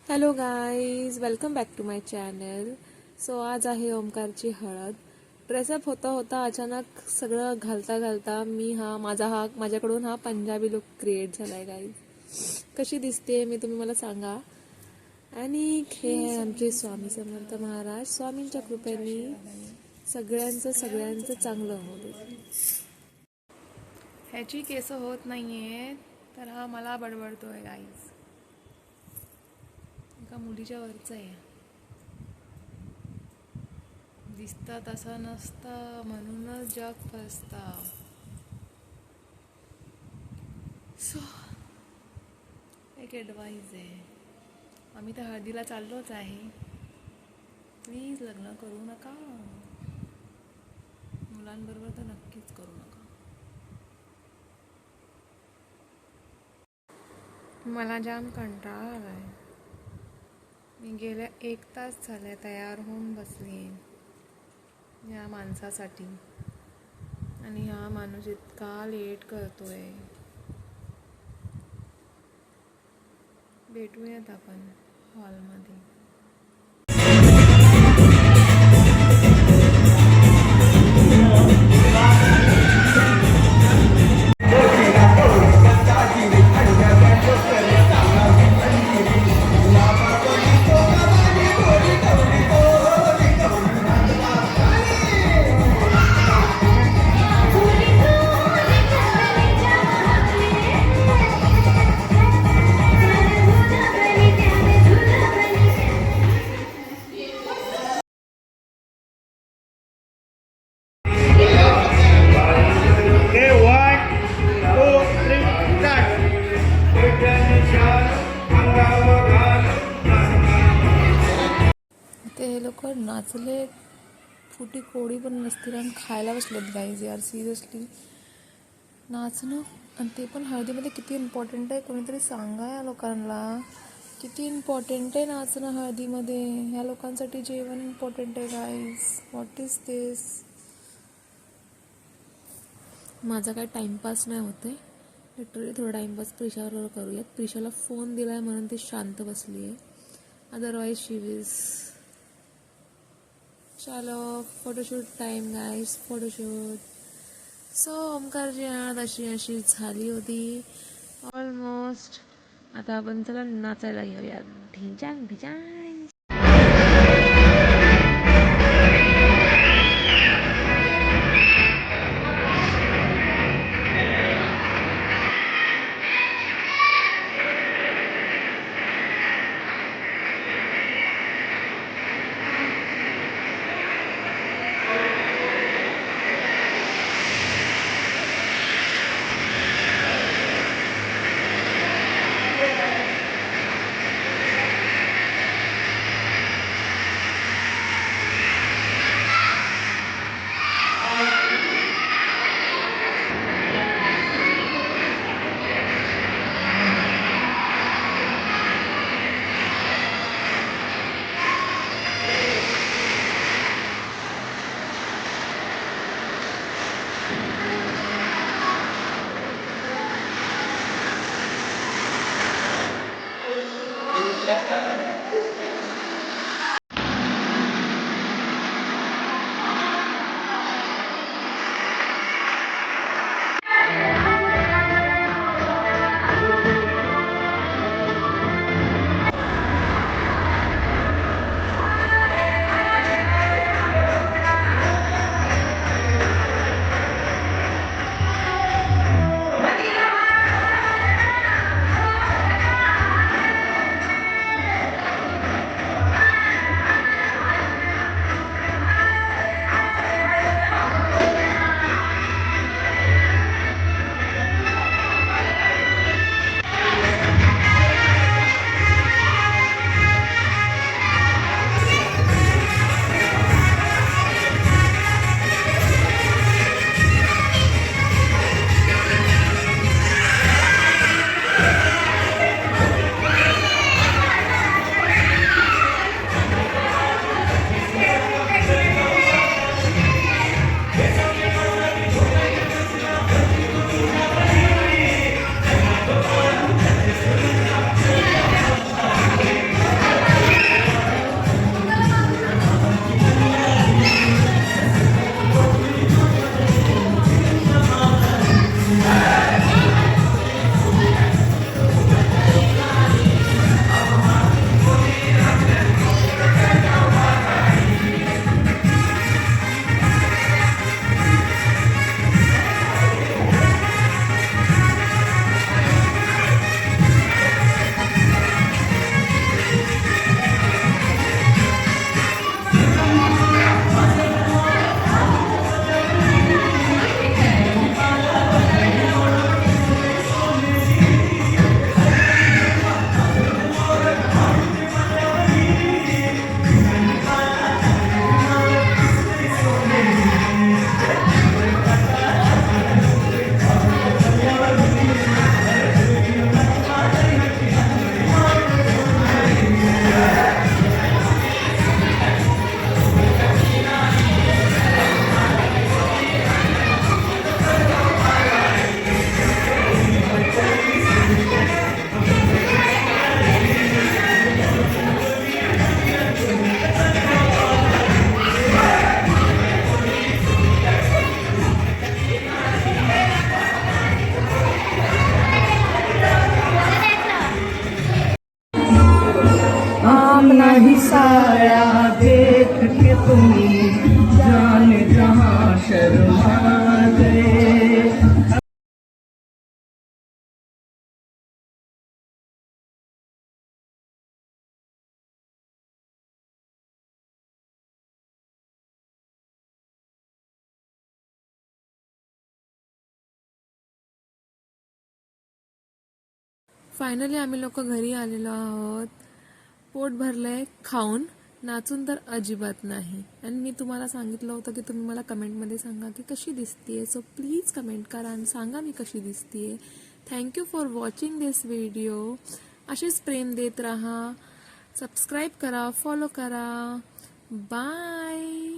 Hello guys, welcome back to my channel. So आज आहे ओमकारची हळद. ड्रेसअप होता होता अचानक सगळं घालता घालता माझ्याकडून हा पंजाबी लुक क्रिएट झाला आहे गाईज. कशी दिसते मी तुम्ही मला सांगा. आणि हे आहे आमचे स्वामी समर्थ महाराज. स्वामींच्या कृपेने सगळ्यांचं चांगलं होऊ दे. ह्याची केस होत नाहीये तर हा मला बडबडतोय गाईज. एका मुलीच्या वरचं आहे. दिसतं तसं नसतं म्हणूनच जग फसतं. सो एक ॲडवाईज आहे, आम्ही तर हळदीला चाललोच आहे. प्लीज लग्न करू नका. मुलांबरोबर तर नक्कीच करू नका. मला जाम कंटाळा आलाय. मी गेल्या 1 तास झाले तयार होऊन बसली या माणसासाठी, आणि हा माणूस इतका लेट करतोय. भेटूयात आपण हॉलमध्ये. ते हे लोक नाचले फुटी कोडी पण नसतील आणि खायला बसलेत गाईज. यार सिरियसली नाचणं आणि ते पण हळदीमध्ये किती इम्पॉर्टंट आहे. कोणीतरी सांगा या लोकांना किती इम्पॉर्टंट आहे नाचणं हळदीमध्ये. ह्या लोकांसाठी जेवण इम्पॉर्टंट आहे गाईज. व्हॉट इज दिस. माझा काय टाईमपास नाही होते. लिटरली थोडा टाईमपास प्रिशाबरोबर करूयात. प्रिशाला फोन दिला आहे म्हणून ती शांत बसली आहे. Otherwise she is. चलो photoshoot time guys, photoshoot. So ओमकारची हळद अशी झाली होती ऑलमोस्ट. आता आपण चला नाचायला घेऊया. ढिंचांग ढिंचांग. अपना नहीं साया देख के तुम जाने जहां शर्मा गए। फायनली आम्ही लोक घरी आलेलो आहोत. पोट भरलंय खाऊन, नाचून तर अजिबात नाही. आणि मी तुम्हाला सांगितलं होतं की तुम्ही मला कमेंटमध्ये सांगा की कशी दिसतीये. सो प्लीज कमेंट करा आणि सांगा मी कशी दिसतीये. Thank you for watching this video. असेच प्रेम देत राहा. सबस्क्राईब करा, फॉलो करा. बाय.